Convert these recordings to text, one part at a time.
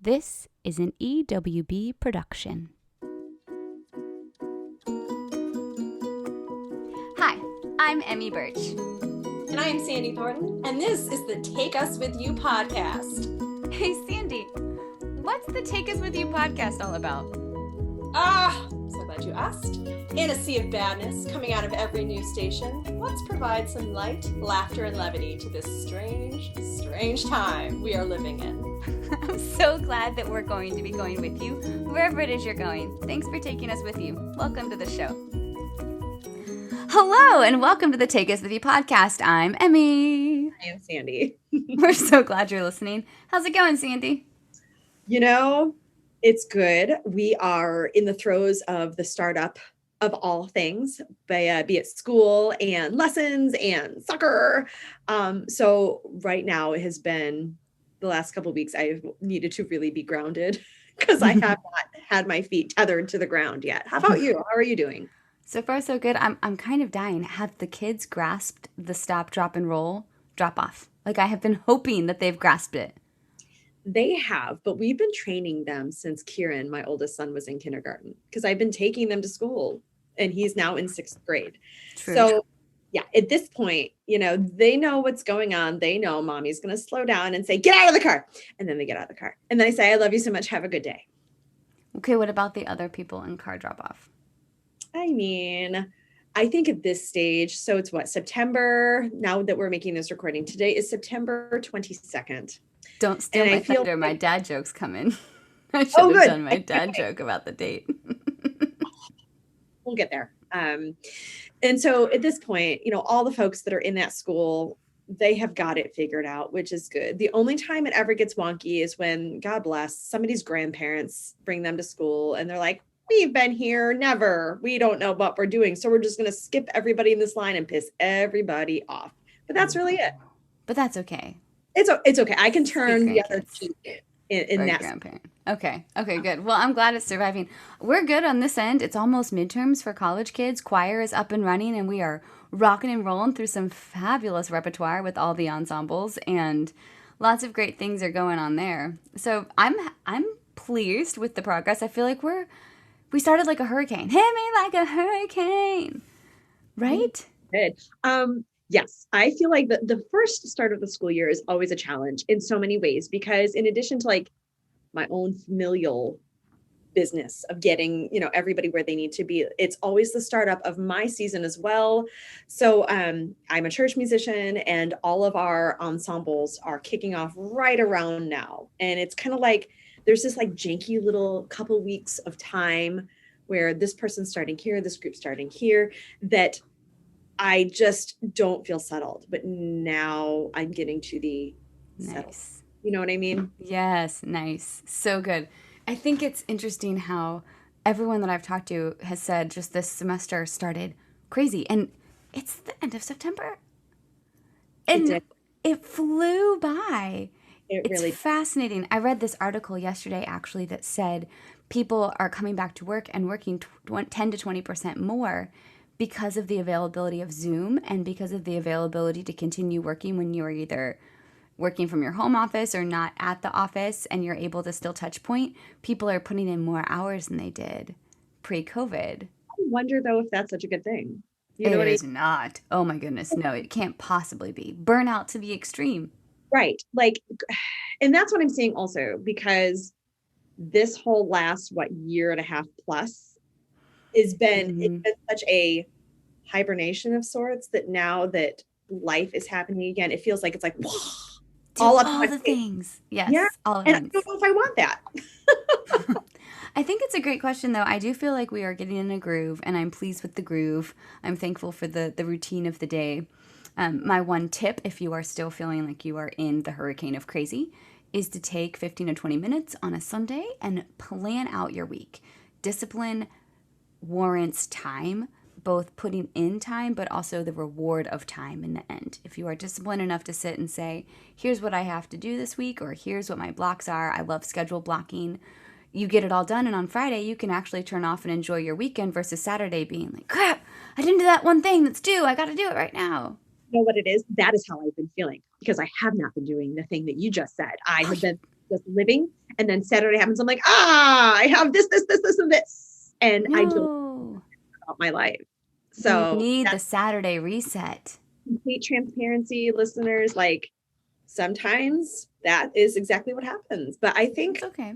This is an EWB production. Hi, I'm Emmy Birch. And I am Sandy Thornton, and this is the Take Us With You podcast. Hey, Sandy, what's the Take Us With You podcast all about? So glad you asked. In a sea of badness coming out of every news station, let's provide some light, laughter, and levity to this strange time we are living in. I'm so glad that we're going to be going with you wherever it is you're going. Thanks for taking us with you. Welcome to the show. Hello, and welcome to the Take Us With You podcast. I'm Emmy. I am Sandy. We're so glad you're listening. How's it going, Sandy? You know, it's good. We are in the throes of the startup of all things, be it school and lessons and soccer. So right now it has been the last couple of weeks I've needed to really be grounded because I have not had my feet tethered to the ground yet. How about you? How are you doing? So far, so good. I'm kind of dying. Have the kids grasped the stop, drop, and roll drop off? Like, I have been hoping that they've grasped it. They have, but we've been training them since Kieran, my oldest son, was in kindergarten because I've been taking them to school and he's now in 6th grade. True. So yeah, at this point, they know what's going on. They know mommy's going to slow down and say, get out of the car. And then they get out of the car. And then I say, I love you so much. Have a good day. Okay, what about the other people in car drop off? I mean, I think at this stage, so it's September, now that we're making this recording, today is September 22nd. Don't steal my thunder. My dad joke's coming. I should have done my dad joke about the date. We'll get there. And so at this point, all the folks that are in that school, they have got it figured out, which is good. The only time it ever gets wonky is when, God bless, somebody's grandparents bring them to school and they're like, we've been here, never. We don't know what we're doing. So we're just going to skip everybody in this line and piss everybody off. But that's really it. But that's okay. It's okay. I can turn the other cheek in that grandparent. Okay, good. Well, I'm glad it's surviving. We're good on this end. It's almost midterms for college kids. Choir is up and running, and we are rocking and rolling through some fabulous repertoire with all the ensembles, and lots of great things are going on there. So I'm pleased with the progress. I feel like we started like a hurricane. Hit me like a hurricane, right? Good. Yes, I feel like the first start of the school year is always a challenge in so many ways, because in addition to like my own familial business of getting, everybody where they need to be, it's always the startup of my season as well. So I'm a church musician and all of our ensembles are kicking off right around now. And it's kind of like, there's this like janky little couple weeks of time where this person's starting here, this group's starting here, that I just don't feel settled, but now I'm getting to the settled. Nice. You know what I mean? Yes, nice. So good. I think it's interesting how everyone that I've talked to has said just this semester started crazy. And it's the end of September. And it flew by. It's fascinating. I read this article yesterday, actually, that said people are coming back to work and working 10 to 20% more because of the availability of Zoom and because of the availability to continue working when you're either working from your home office or not at the office and you're able to still touch point. People are putting in more hours than they did pre-COVID. I wonder, though, if that's such a good thing. It is not. Oh, my goodness. No, it can't possibly be. Burnout to the extreme. Right. And that's what I'm saying also, because this whole last, year and a half plus it's been such a hibernation of sorts that now that life is happening again, it feels like it's like, whoa, all the things. Yes. Yeah. All of and them. I don't know if I want that. I think it's a great question, though. I do feel like we are getting in a groove, and I'm pleased with the groove. I'm thankful for the routine of the day. My one tip, if you are still feeling like you are in the hurricane of crazy, is to take 15 to 20 minutes on a Sunday and plan out your week. Discipline warrants time, both putting in time, but also the reward of time in the end. If you are disciplined enough to sit and say, here's what I have to do this week, or here's what my blocks are. I love schedule blocking. You get it all done, and on Friday, you can actually turn off and enjoy your weekend versus Saturday being like, crap, I didn't do that one thing that's due. I got to do it right now. You know what it is? That is how I've been feeling, because I have not been doing the thing that you just said. I have been just living And then Saturday happens. I'm like, I have this, and this. And I don't know No. about my life. You So need the that's Saturday reset. complete transparency, listeners. Like sometimes that is exactly what happens. But I think, It's okay.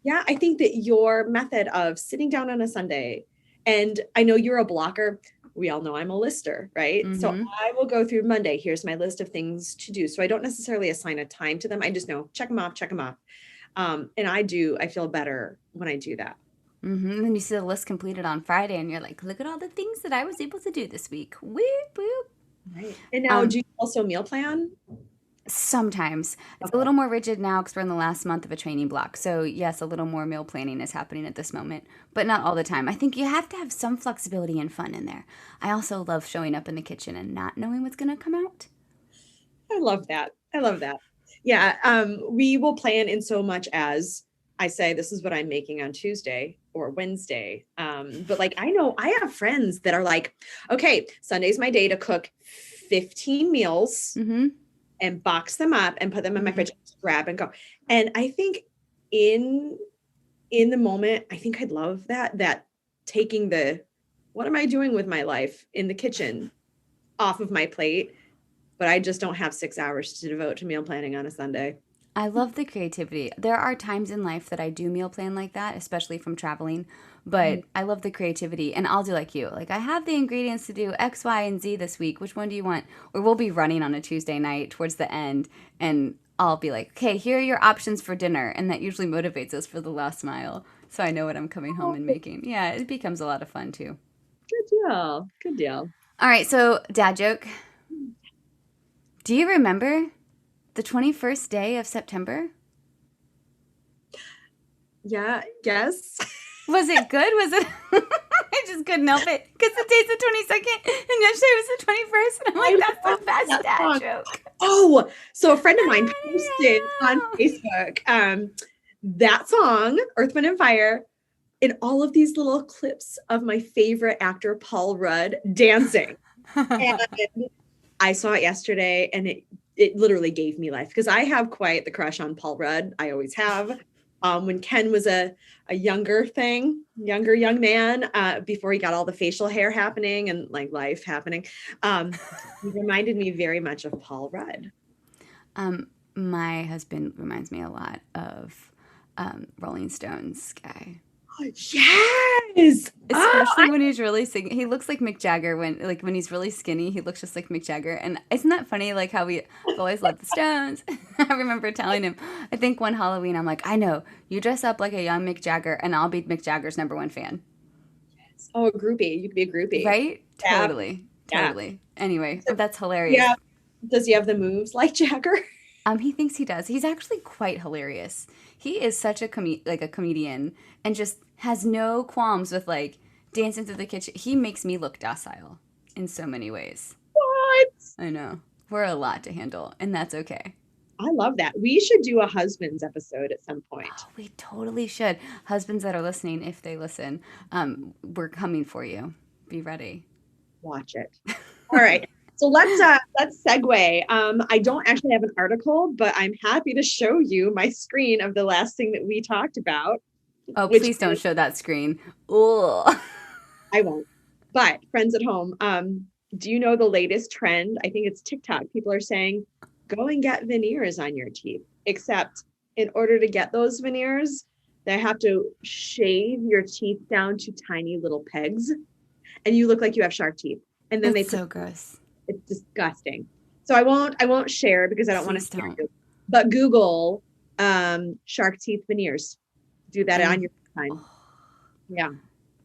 yeah, I think that your method of sitting down on a Sunday, and I know you're a blocker. We all know I'm a lister, right? So Mm-hmm. I will go through Monday. Here's my list of things to do. So I don't necessarily assign a time to them. I just know, check them off, check them off. And I feel better when I do that. Mm-hmm. And then you see the list completed on Friday, and you're like, look at all the things that I was able to do this week. Whoop, whoop. Right. And now, do you also meal plan? Sometimes. It's a Okay. little more rigid now because we're in the last month of a training block. So, yes, a little more meal planning is happening at this moment, but not all the time. I think you have to have some flexibility and fun in there. I also love showing up in the kitchen and not knowing what's going to come out. I love that. I love that. Yeah. We will plan in so much as I say, this is what I'm making on Tuesday or Wednesday. But like, I know I have friends that are like, okay, Sunday's my day to cook 15 meals Mm-hmm. and box them up and put them in my fridge, grab and go. And I think in the moment, I think I'd love that taking the, what am I doing with my life in the kitchen off of my plate? But I just don't have 6 hours to devote to meal planning on a Sunday. I love the creativity. There are times in life that I do meal plan like that, especially from traveling, but I love the creativity. And I'll do like you. Like, I have the ingredients to do X, Y, and Z this week. Which one do you want? Or we'll be running on a Tuesday night towards the end, and I'll be like, okay, here are your options for dinner. And that usually motivates us for the last mile. So I know what I'm coming home and making. Yeah, it becomes a lot of fun too. Good deal. Good deal. All right, so dad joke. Do you remember the 21st day of September? Yeah. Yes. Was it good? Was it? I just couldn't help it because the day's the 22nd and yesterday was the 21st. And I'm like, that's the best dad joke. Oh, so a friend of mine posted on Facebook that song, Earth, Wind, and Fire, in all of these little clips of my favorite actor, Paul Rudd, dancing. And I saw it yesterday and it literally gave me life because I have quite the crush on Paul Rudd. I always have. When Ken was a younger young man, before he got all the facial hair happening and like life happening, he reminded me very much of Paul Rudd. My husband reminds me a lot of Rolling Stones guy. Yes. Especially when he's really singing. He looks like Mick Jagger when he's really skinny. He looks just like Mick Jagger. And isn't that funny? Like how we've always loved the Stones. I remember telling him, I think one Halloween, I'm like, I know, you dress up like a young Mick Jagger and I'll be Mick Jagger's #1 fan. Oh, a groupie. You could be a groupie. Right? Yeah. Totally. Anyway, that's hilarious. Yeah. Does he have the moves like Jagger? He thinks he does. He's actually quite hilarious. He is such a comedian and just has no qualms with like dancing through the kitchen. He makes me look docile in so many ways. What? I know. We're a lot to handle, and that's okay. I love that. We should do a husbands episode at some point. Oh, we totally should. Husbands that are listening, if they listen, we're coming for you. Be ready. Watch it. All right. So let's segue. I don't actually have an article, but I'm happy to show you my screen of the last thing that we talked about. Oh, please don't show that screen. Ugh. I won't. But friends at home, do you know the latest trend? I think it's TikTok. People are saying, go and get veneers on your teeth. Except in order to get those veneers, they have to shave your teeth down to tiny little pegs. And you look like you have shark teeth. And then That's so gross. It's disgusting. So I won't share because I don't want to scare you. But Google shark teeth veneers. Do that on your time. Yeah.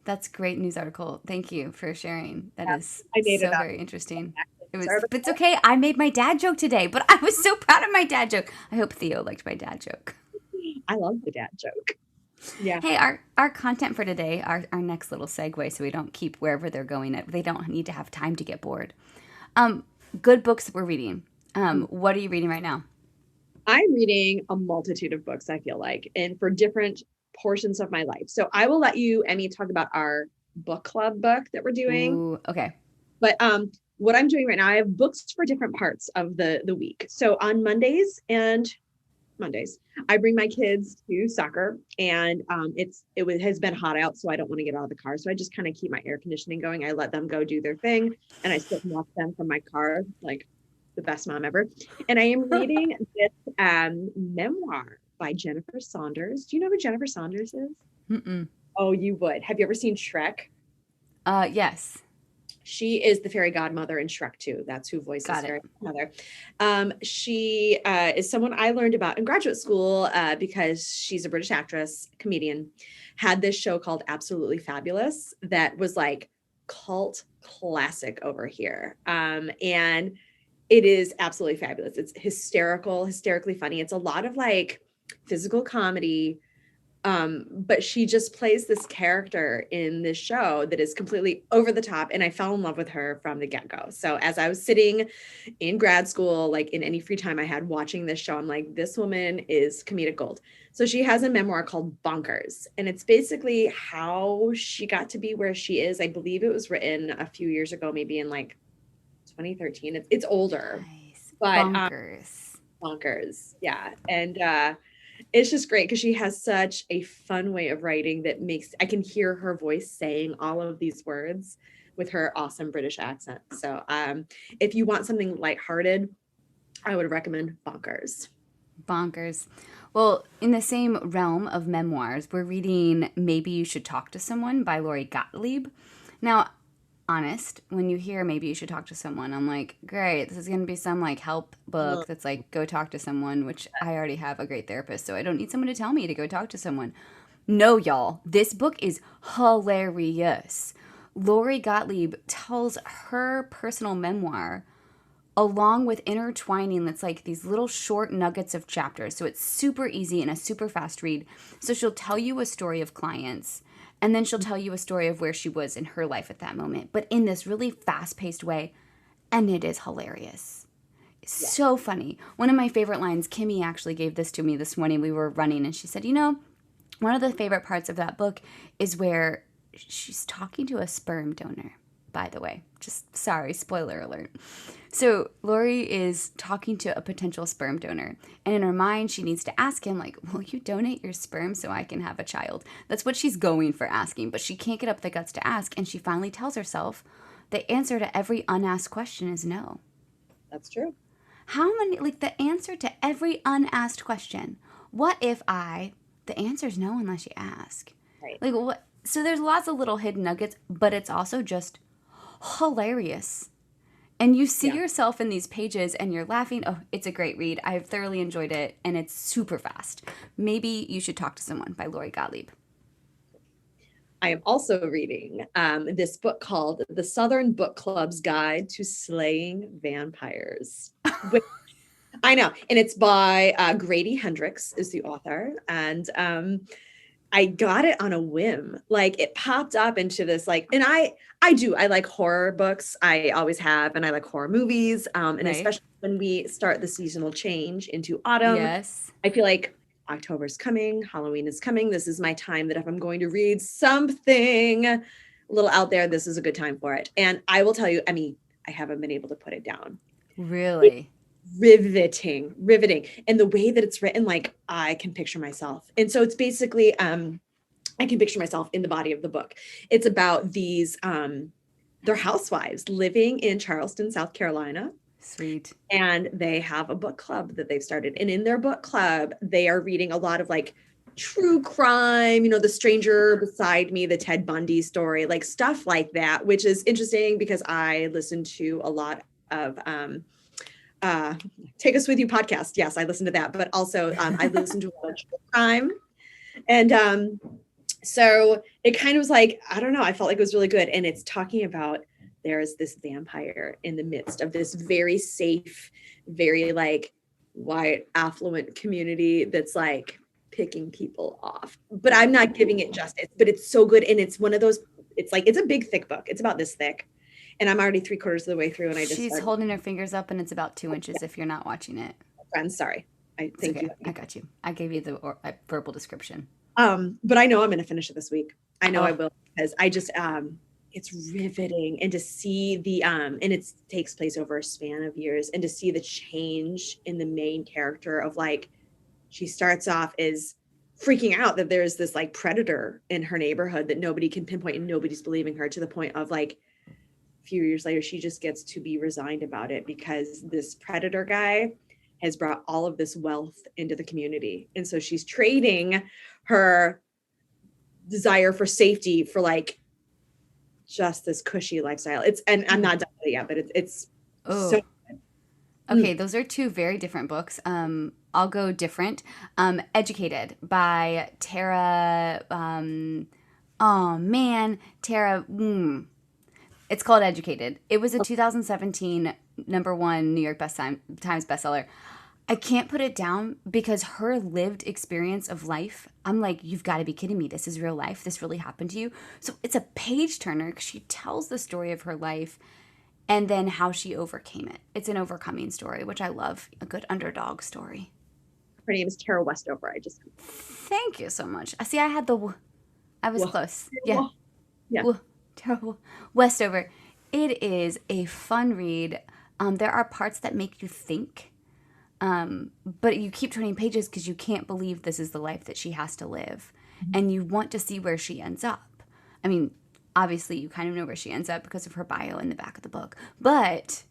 That's a great news article. Thank you for sharing. That is so very interesting. But it's okay. I made my dad joke today, but I was so proud of my dad joke. I hope Theo liked my dad joke. I love the dad joke. Yeah. Hey, our content for today, our next little segue, so we don't keep wherever they're going. They don't need to have time to get bored. Good books we're reading. What are you reading right now? I'm reading a multitude of books, I feel like, and for different portions of my life. So I will let you, Emmy, talk about our book club book that we're doing. Ooh, okay. But what I'm doing right now, I have books for different parts of the week. So on Mondays and Mondays. I bring my kids to soccer, and has been hot out, so I don't want to get out of the car. So I just kind of keep my air conditioning going. I let them go do their thing, and I sit and watch them from my car, like the best mom ever. And I am reading this memoir by Jennifer Saunders. Do you know who Jennifer Saunders is? Mm-mm. Oh, you would. Have you ever seen Shrek? Yes. She is the fairy godmother in Shrek 2. That's who voices fairy godmother. She is someone I learned about in graduate school because she's a British actress, comedian, had this show called Absolutely Fabulous that was like cult classic over here. And it is absolutely fabulous. It's hysterically funny. It's a lot of like physical comedy. But she just plays this character in this show that is completely over the top. And I fell in love with her from the get-go. So as I was sitting in grad school, like in any free time I had watching this show, I'm like, this woman is comedic gold. So she has a memoir called Bonkers. And it's basically how she got to be where she is. I believe it was written a few years ago, maybe in like 2013. It's older. Nice. But Bonkers. Yeah. And it's just great because she has such a fun way of writing that I can hear her voice saying all of these words with her awesome British accent. So if you want something lighthearted, I would recommend Bonkers. Well, in the same realm of memoirs, we're reading Maybe You Should Talk to Someone by Laurie Gottlieb. Now, honest, when you hear Maybe You Should Talk to Someone, I'm like, great, this is going to be some like help book that's like, go talk to someone, which I already have a great therapist, so I don't need someone to tell me to go talk to someone. No, y'all, this book is hilarious. Laurie Gottlieb tells her personal memoir along with intertwining that's like these little short nuggets of chapters. So it's super easy and a super fast read. So she'll tell you a story of clients, and then she'll tell you a story of where she was in her life at that moment, but in this really fast-paced way, and it is hilarious. It's so funny. One of my favorite lines, Kimmy actually gave this to me this morning. We were running, and she said, one of the favorite parts of that book is where she's talking to a sperm donor, by the way. Just sorry, spoiler alert. So Laurie is talking to a potential sperm donor, and in her mind, she needs to ask him, like, will you donate your sperm so I can have a child? That's what she's going for asking, but she can't get up the guts to ask, and she finally tells herself the answer to every unasked question is no. That's true. The answer to every unasked question, what if the answer is no unless you ask. Right. Like, what? So there's lots of little hidden nuggets, but it's also just hilarious. And you see yourself in these pages and you're laughing. Oh, it's a great read. I've thoroughly enjoyed it, and it's super fast. Maybe You Should Talk to Someone by Laurie Gottlieb. I am also reading this book called The Southern Book Club's Guide to Slaying Vampires. I know. And it's by Grady Hendrix is the author. And I got it on a whim. Like, it popped up into this, like, and I like horror books. I always have, and I like horror movies. And Right. especially when we start the seasonal change into autumn, Yes. I feel like October's coming, Halloween is coming. This is my time that if I'm going to read something a little out there, this is a good time for it. And I will tell you, I mean, I haven't been able to put it down. Really? Riveting. And the way that it's written, like, I can picture myself. And so it's basically, I can picture myself in the body of the book. It's about these, they're housewives living in Charleston, South Carolina. Sweet. And they have a book club that they've started. And in their book club, they are reading a lot of like true crime, The Stranger Beside Me, the Ted Bundy story, like stuff like that, which is interesting because I listen to a lot of, Take Us With You podcast. Yes, I listen to that, but also I listen to a lot of true crime. And so it kind of was like, I don't know, I felt like it was really good. And it's talking about there's this vampire in the midst of this very safe, very like white, affluent community that's like picking people off. But I'm not giving it justice, but it's so good. And it's one of those, it's like, it's a big, thick book. It's about this thick. And I'm already 3/4 of the way through, and She's holding her fingers up, and it's about 2 inches if you're not watching it. Friends, sorry. Thank you. I got you. I gave you the verbal description. But I know I'm going to finish it this week. I know I will, because I just it's riveting, and to see the and it takes place over a span of years, and to see the change in the main character of like she starts off as freaking out that there's this like predator in her neighborhood that nobody can pinpoint and nobody's believing her, to the point of like a few years later, she just gets to be resigned about it because this predator guy has brought all of this wealth into the community. And so she's trading her desire for safety for like just this cushy lifestyle. And I'm not done with it yet, but it's so good. Okay, those are two very different books. I'll go different. Educated by Tara. Oh man, Tara. It's called Educated. It was a 2017 #1 New York Times bestseller. I can't put it down because her lived experience of life, I'm like, you've got to be kidding me. This is real life. This really happened to you. So it's a page turner because she tells the story of her life and then how she overcame it. It's an overcoming story, which I love. A good underdog story. Her name is Tara Westover. Thank you so much. See, I was close. Yeah. Tara Westover. It is a fun read. There are parts that make you think. But you keep turning pages because you can't believe this is the life that she has to live. And you want to see where she ends up. I mean, obviously you kind of know where she ends up because of her bio in the back of the book. But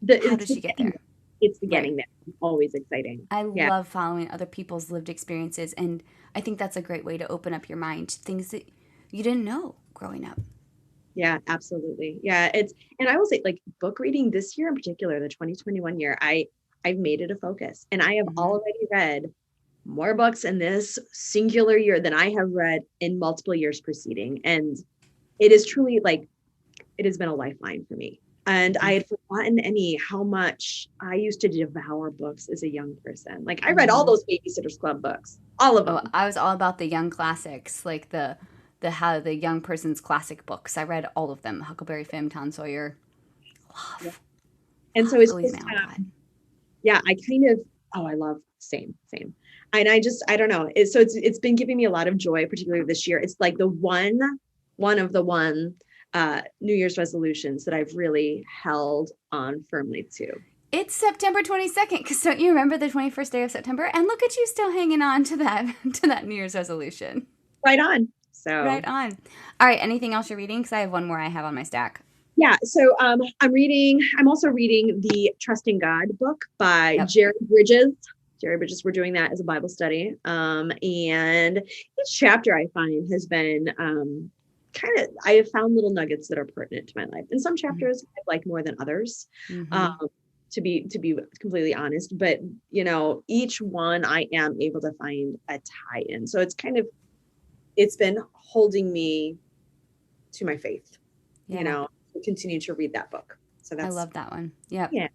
how does she get there? It's the getting there. Always exciting. I love following other people's lived experiences. And I think that's a great way to open up your mind to things that you didn't know growing up. Yeah, absolutely. Yeah, and I will say, like, book reading this year in particular, the 2021 year, I've made it a focus, and I have already read more books in this singular year than I have read in multiple years preceding. And it is truly like, it has been a lifeline for me. And I had forgotten, how much I used to devour books as a young person. Like, I read all those Babysitter's Club books, all of them. Oh, I was all about the young classics, like the young person's classic books. I read all of them. Huckleberry Finn, Tom Sawyer. Love. Yeah. And so it's just, I love same. And I don't know. It's been giving me a lot of joy, particularly this year. It's like the one of the New Year's resolutions that I've really held on firmly to. It's September 22nd, because don't you remember the 21st day of September? And look at you still hanging on to that New Year's resolution. Right on. Right on. All right. Anything else you're reading? Because I have one more I have on my stack. Yeah. So I'm also reading the Trusting God book by Jerry Bridges. We're doing that as a Bible study. And each chapter I find has been I have found little nuggets that are pertinent to my life. And some chapters I like more than others, to be completely honest. But, each one I am able to find a tie in. So it's been holding me to my faith, to continue to read that book. So I love that one. Yep. Yeah.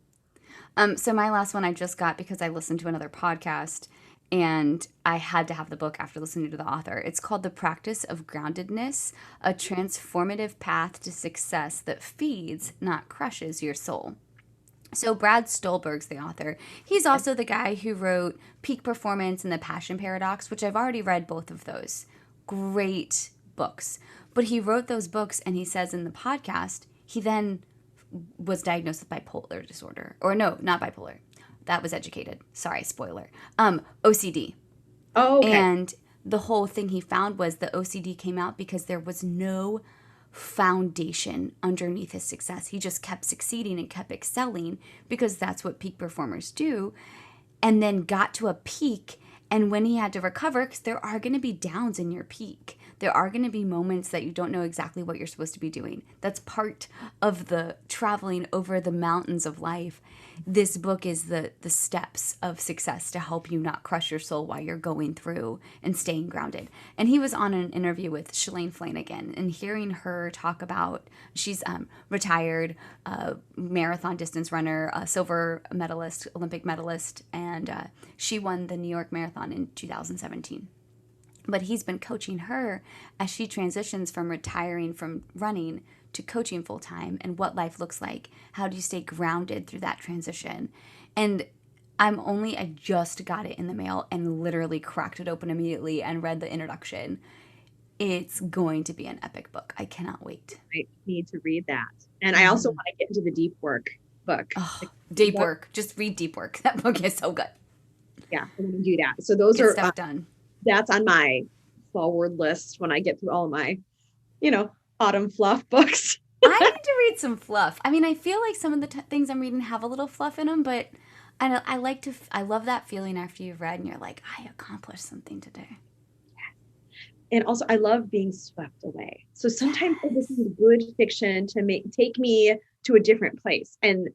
So my last one I just got because I listened to another podcast and I had to have the book after listening to the author. It's called The Practice of Groundedness, a transformative path to success that feeds, not crushes your soul. So Brad Stulberg's the author. He's also the guy who wrote Peak Performance and The Passion Paradox, which I've already read both of those. Great books. But he wrote those books, and he says in the podcast, he then was diagnosed with bipolar disorder. Or no, not bipolar. That was Educated. Sorry, spoiler. OCD. Oh, okay. And the whole thing he found was the OCD came out because there was no foundation underneath his success. He just kept succeeding and kept excelling because that's what peak performers do. And then got to a peak, and when he had to recover, because there are going to be downs in your peak. There are going to be moments that you don't know exactly what you're supposed to be doing. That's part of the traveling over the mountains of life. This book is the steps of success to help you not crush your soul while you're going through and staying grounded. And he was on an interview with Shalane Flanagan, and hearing her talk about, she's retired marathon distance runner, a silver medalist, Olympic medalist, and she won the New York Marathon in 2017. But he's been coaching her as she transitions from retiring from running to coaching full time and what life looks like. How do you stay grounded through that transition? And I just got it in the mail and literally cracked it open immediately and read the introduction. It's going to be an epic book. I cannot wait. I need to read that. And I also want to get into the Deep Work book. Oh, Deep Work. Just read Deep Work. That book is so good. Yeah, I want to do that. So those Get are stuff done. that's on my forward list when I get through all my, autumn fluff books. I need to read some fluff. I mean, I feel like some of the things I'm reading have a little fluff in them, but I love that feeling after you've read and you're like, I accomplished something today. And also, I love being swept away. So sometimes I listen to good fiction to take me to a different place. And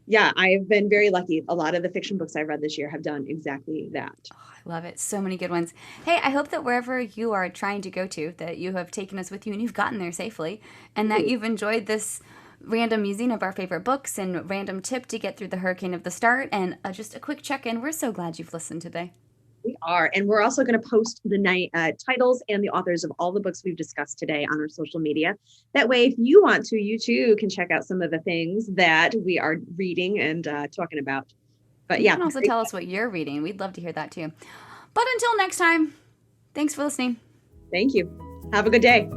yeah, I've been very lucky. A lot of the fiction books I've read this year have done exactly that. Oh, I love it. So many good ones. Hey, I hope that wherever you are trying to go to, that you have taken us with you and you've gotten there safely, and that you've enjoyed this random musing of our favorite books and random tip to get through the hurricane of the start, and just a quick check-in. We're so glad you've listened today. We are. And we're also going to post the titles and the authors of all the books we've discussed today on our social media. That way, if you want to, you too can check out some of the things that we are reading and talking about. But you yeah. can also tell us what you're reading. We'd love to hear that too. But until next time, thanks for listening. Thank you. Have a good day.